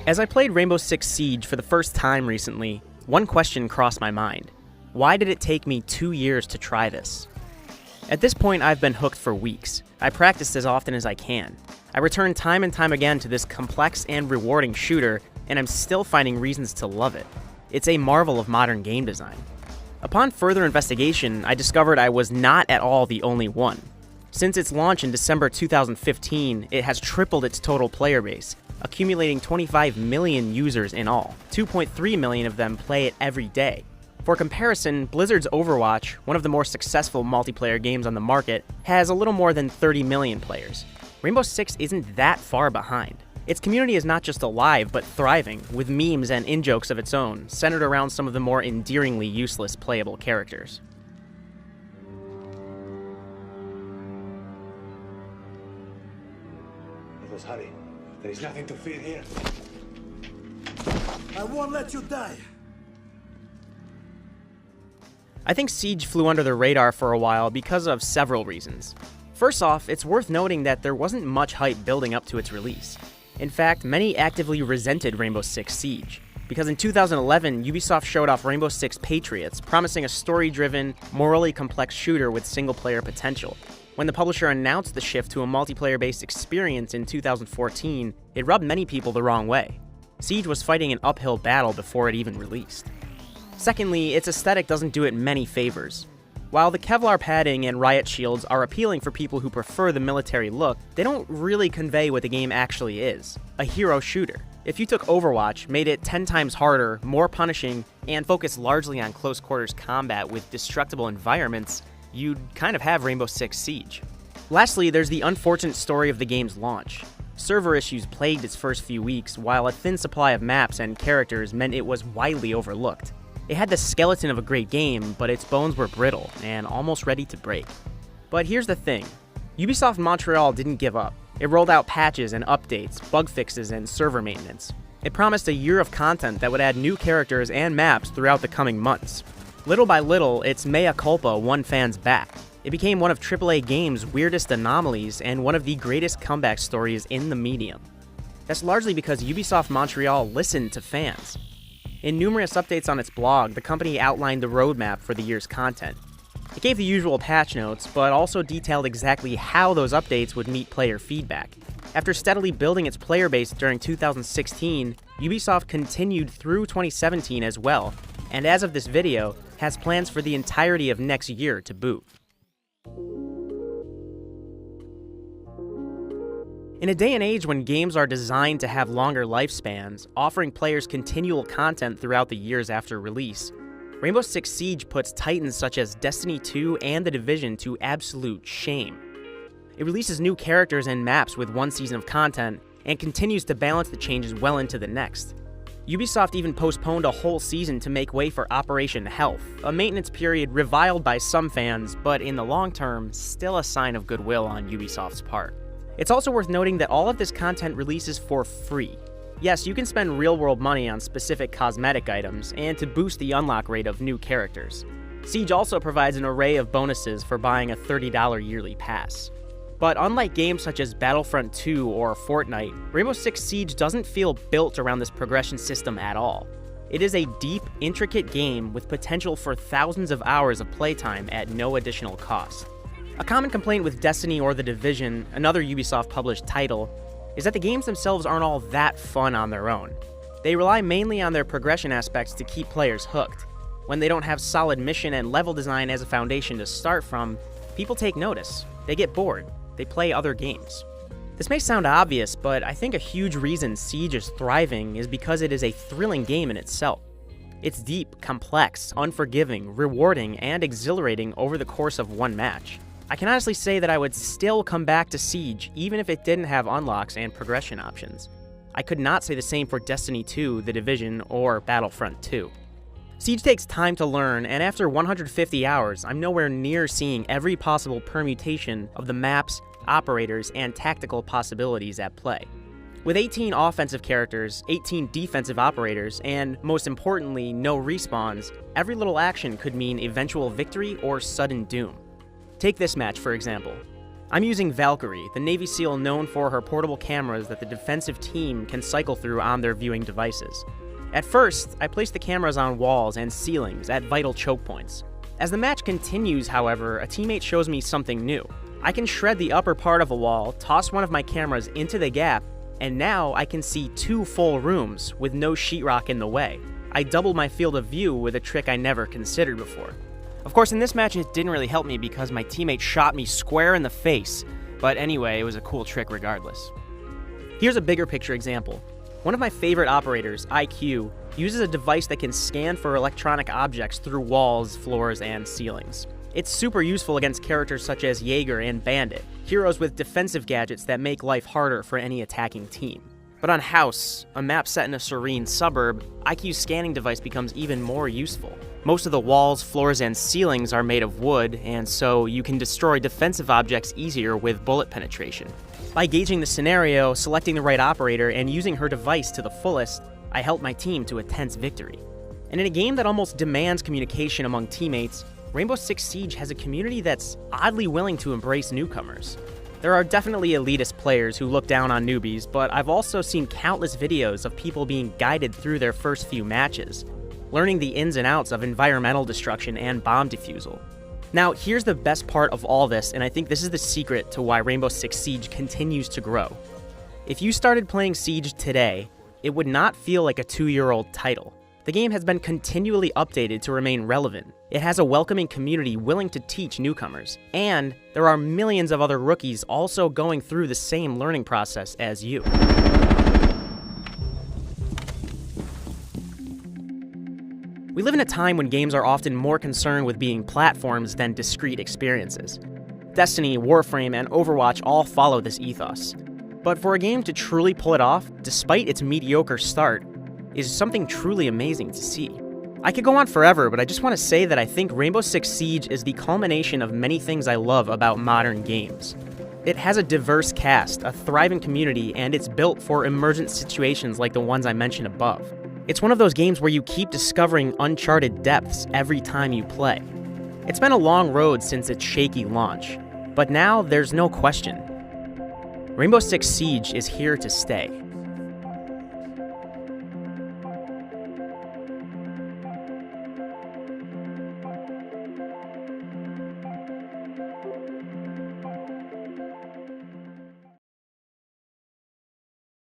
As I played Rainbow Six Siege for the first time recently, one question crossed my mind. Why did it take me 2 years to try this? At this point, I've been hooked for weeks. I practiced as often as I can. I return time and time again to this complex and rewarding shooter, and I'm still finding reasons to love it. It's a marvel of modern game design. Upon further investigation, I discovered I was not at all the only one. Since its launch in December 2015, it has tripled its total player base, accumulating 25 million users in all. 2.3 million of them play it every day. For comparison, Blizzard's Overwatch, one of the more successful multiplayer games on the market, has a little more than 30 million players. Rainbow Six isn't that far behind. Its community is not just alive, but thriving, with memes and in-jokes of its own, centered around some of the more endearingly useless playable characters. Let's hurry. There is nothing to fear here. I won't let you die. I think Siege flew under the radar for a while because of several reasons. First off, it's worth noting that there wasn't much hype building up to its release. In fact, many actively resented Rainbow Six Siege, because in 2011, Ubisoft showed off Rainbow Six Patriots, promising a story-driven, morally complex shooter with single-player potential. When the publisher announced the shift to a multiplayer-based experience in 2014, it rubbed many people the wrong way. Siege was fighting an uphill battle before it even released. Secondly, its aesthetic doesn't do it many favors. While the Kevlar padding and riot shields are appealing for people who prefer the military look, they don't really convey what the game actually is: a hero shooter. If you took Overwatch, made it 10 times harder, more punishing, and focused largely on close quarters combat with destructible environments, you'd kind of have Rainbow Six Siege. Lastly, there's the unfortunate story of the game's launch. Server issues plagued its first few weeks, while a thin supply of maps and characters meant it was widely overlooked. It had the skeleton of a great game, but its bones were brittle and almost ready to break. But here's the thing. Ubisoft Montreal didn't give up. It rolled out patches and updates, bug fixes, and server maintenance. It promised a year of content that would add new characters and maps throughout the coming months. Little by little, its mea culpa won fans back. It became one of AAA Games' weirdest anomalies and one of the greatest comeback stories in the medium. That's largely because Ubisoft Montreal listened to fans. In numerous updates on its blog, the company outlined the roadmap for the year's content. It gave the usual patch notes, but also detailed exactly how those updates would meet player feedback. After steadily building its player base during 2016, Ubisoft continued through 2017 as well, and as of this video, has plans for the entirety of next year to boot. In a day and age when games are designed to have longer lifespans, offering players continual content throughout the years after release, Rainbow Six Siege puts titans such as Destiny 2 and The Division to absolute shame. It releases new characters and maps with one season of content, and continues to balance the changes well into the next. Ubisoft even postponed a whole season to make way for Operation Health, a maintenance period reviled by some fans, but in the long term, still a sign of goodwill on Ubisoft's part. It's also worth noting that all of this content releases for free. Yes, you can spend real-world money on specific cosmetic items, and to boost the unlock rate of new characters. Siege also provides an array of bonuses for buying a $30 yearly pass. But unlike games such as Battlefront 2 or Fortnite, Rainbow Six Siege doesn't feel built around this progression system at all. It is a deep, intricate game with potential for thousands of hours of playtime at no additional cost. A common complaint with Destiny or The Division, another Ubisoft-published title, is that the games themselves aren't all that fun on their own. They rely mainly on their progression aspects to keep players hooked. When they don't have solid mission and level design as a foundation to start from, people take notice. They get bored. They play other games. This may sound obvious, but I think a huge reason Siege is thriving is because it is a thrilling game in itself. It's deep, complex, unforgiving, rewarding, and exhilarating over the course of one match. I can honestly say that I would still come back to Siege even if it didn't have unlocks and progression options. I could not say the same for Destiny 2, The Division, or Battlefront 2. Siege takes time to learn, and after 150 hours, I'm nowhere near seeing every possible permutation of the maps, operators, and tactical possibilities at play. With 18 offensive characters, 18 defensive operators, and most importantly, no respawns, every little action could mean eventual victory or sudden doom. Take this match, for example. I'm using Valkyrie, the Navy SEAL known for her portable cameras that the defensive team can cycle through on their viewing devices. At first, I place the cameras on walls and ceilings at vital choke points. As the match continues, however, a teammate shows me something new. I can shred the upper part of a wall, toss one of my cameras into the gap, and now I can see 2 full rooms with no sheetrock in the way. I doubled my field of view with a trick I never considered before. Of course, in this match it didn't really help me because my teammate shot me square in the face, but anyway, it was a cool trick regardless. Here's a bigger picture example. One of my favorite operators, IQ, uses a device that can scan for electronic objects through walls, floors, and ceilings. It's super useful against characters such as Jaeger and Bandit, heroes with defensive gadgets that make life harder for any attacking team. But on House, a map set in a serene suburb, IQ's scanning device becomes even more useful. Most of the walls, floors, and ceilings are made of wood, and so you can destroy defensive objects easier with bullet penetration. By gauging the scenario, selecting the right operator, and using her device to the fullest, I helped my team to a tense victory. And in a game that almost demands communication among teammates, Rainbow Six Siege has a community that's oddly willing to embrace newcomers. There are definitely elitist players who look down on newbies, but I've also seen countless videos of people being guided through their first few matches, learning the ins and outs of environmental destruction and bomb defusal. Now, here's the best part of all this, and I think this is the secret to why Rainbow Six Siege continues to grow. If you started playing Siege today, it would not feel like a 2-year-old title. The game has been continually updated to remain relevant. It has a welcoming community willing to teach newcomers, and there are millions of other rookies also going through the same learning process as you. We live in a time when games are often more concerned with being platforms than discrete experiences. Destiny, Warframe, and Overwatch all follow this ethos. But for a game to truly pull it off, despite its mediocre start, is something truly amazing to see. I could go on forever, but I just want to say that I think Rainbow Six Siege is the culmination of many things I love about modern games. It has a diverse cast, a thriving community, and it's built for emergent situations like the ones I mentioned above. It's one of those games where you keep discovering uncharted depths every time you play. It's been a long road since its shaky launch, but now there's no question. Rainbow Six Siege is here to stay.